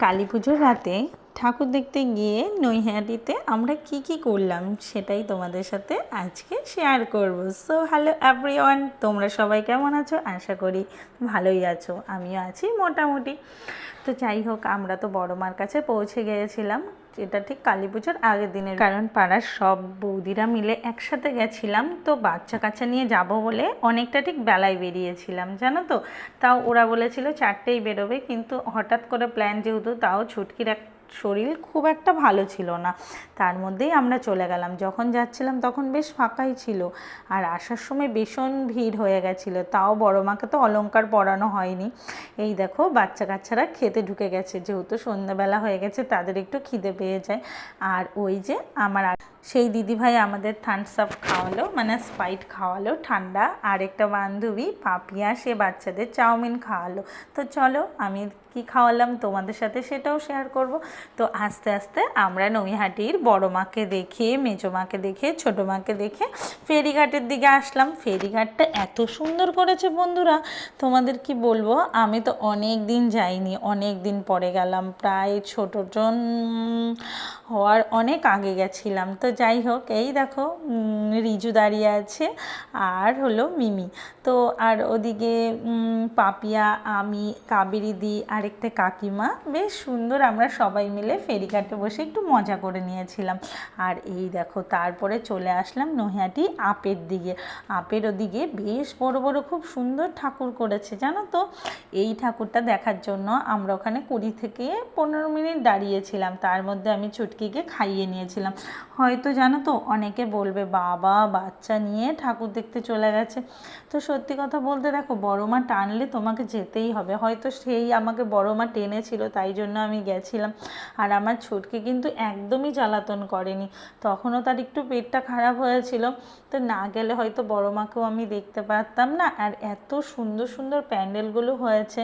কালী পুজোর রাতে ঠাকুর দেখতে গিয়ে নৈহাটিতে আমরা কি করলাম সেটাই তোমাদের সাথে আজকে শেয়ার করব। সো হ্যালো এভরিওয়ান, তোমরা সবাই কেমন আছো? আশা করি ভালোই আছো, আমিও আছি মোটামুটি। তো যাই হোক, আমরা তো বড় মার কাছে পৌঁছে গিয়েছিলাম, এটা ঠিক কালী পুজোর আগের দিনের, কারণ পাড়ার সব বৌদিরা মিলে একসাথে গেছিলাম। তো বাচ্চা কাচ্চা নিয়ে যাব বলে অনেকটা ঠিক বেলায় বেরিয়েছিলাম, জানো তো। তাও ওরা বলেছিল 4টেই বেরোবে, কিন্তু হঠাৎ করে প্ল্যান যেহেতু, তাও ছুটকির শরীর খুব একটা ভালো ছিল না, তার মধ্যেই আমরা চলে গেলাম। যখন যাচ্ছিলাম তখন বেশ ফাঁকাই ছিল, আর আসার সময় ভীষণ ভিড় হয়ে গেছিলো। তাও বড় মাকে তো অলংকার পরানো হয়নি। এই দেখো, বাচ্চা কাচ্চারা খেতে ঢুকে গেছে, যেহেতু সন্ধ্যাবেলা হয়ে গেছে তাদের একটু খিদে পেয়ে যায়। আর ওই যে আমার সেই দিদিভাই আমাদের থামস আপ খাওয়ালো, মানে স্প্রাইট খাওয়ালো ঠান্ডা, আর একটা বান্ধবী পাপিয়া সে বাচ্চাদের চাউমিন খাওয়ালো। তো চলো, আমি কি খাওয়ালাম তোমাদের সাথে সেটাও শেয়ার করব। তো আস্তে আস্তে আমরা নৈহাটির বড় মাকে দেখে, মেজো মাকে দেখে, ছোটো মাকে দেখে ফেরিঘাটের দিকে আসলাম। ফেরিঘাটটা এত সুন্দর করেছে বন্ধুরা, তোমাদের কি বলবো। আমি তো অনেক দিন যাইনি, অনেক দিন পরে গেলাম, প্রায় ছোটজন হওয়ার অনেক আগে গেছিলাম। তো যাই হোক, এই দেখো রিজু দাঁড়িয়ে আছে, আর হলো মিমি। তো আর ওদিকে পাপিয়া, আমি, কাবেরী দি, আরেকটা কাকিমা, বেশ সুন্দর আমরা সবাই মিলে ফেরিঘাটে বসে একটু মজা করে নিয়েছিলাম। আর এই দেখো, তারপরে চলে আসলাম নৈহাটি আপের দিকে। আপের ওদিকে বেশ বড় বড় খুব সুন্দর ঠাকুর করেছে, জানো তো। এই ঠাকুরটা দেখার জন্য আমরা ওখানে 20 থেকে 15 মিনিট দাঁড়িয়েছিলাম। তার মধ্যে আমি ছুটকিকে খাইয়ে নিয়েছিলাম। হয়তো জানো তো, অনেকে বলবে বাবা বাচ্চা নিয়ে ঠাকুর দেখতে চলে গেছে। তো সত্যি কথা বলতে দেখো, বড় মা টানলে তোমাকে যেতেই হবে। হয়তো সেই আমাকে বড় মা টেনেছিল, তাই জন্য আমি গেছিলাম। আর আমার ছুটকি কিন্তু একদমই জ্বালাতন করেনি, তখনও তার একটু পেটটা খারাপ হয়েছিল। তো না গেলে হয়তো বড় মাকেও আমি দেখতে পারতাম না। আর এত সুন্দর সুন্দর প্যান্ডেলগুলো হয়েছে।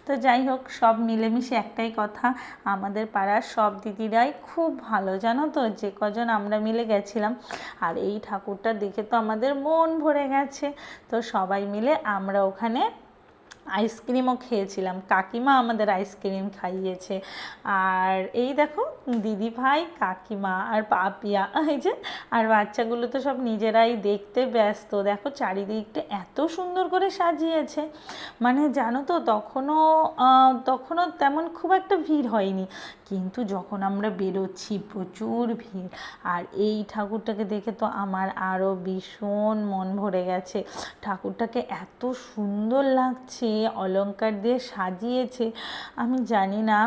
তো যাই হোক, সব মিলেমিশে একটাই কথা, আমাদের পাড়ার সব দিদিরাই খুব ভালো, জানো তো, যে কজন আমরা মিলে গেছিলাম। আর এই ঠাকুরটা দেখে তো আমাদের মন ভরে গেছে। তো সবাই মিলে আমরা ওখানে আইসক্রিমও খেয়েছিলাম, কাকিমা আমাদের আইসক্রিম খাইয়েছে। আর এই দেখো, দিদি ভাই, কাকিমা আর পাপিয়া, এই যে, আর বাচ্চাগুলো তো সব নিজেরাই দেখতে ব্যস্ত। দেখো চারিদিকটা এত সুন্দর করে সাজিয়েছে, মানে জানো তো, তখনও তেমন খুব একটা ভিড় হয়নি, কিন্তু যখন আমরা বেরোচ্ছি প্রচুর ভিড়। আর এই ঠাকুরটাকে দেখে তো আমার আরও ভীষণ মন ভরে গেছে। ঠাকুরটাকে এত সুন্দর লাগছে, অলংকার দিয়ে সাজিয়েছে, আমি জানি না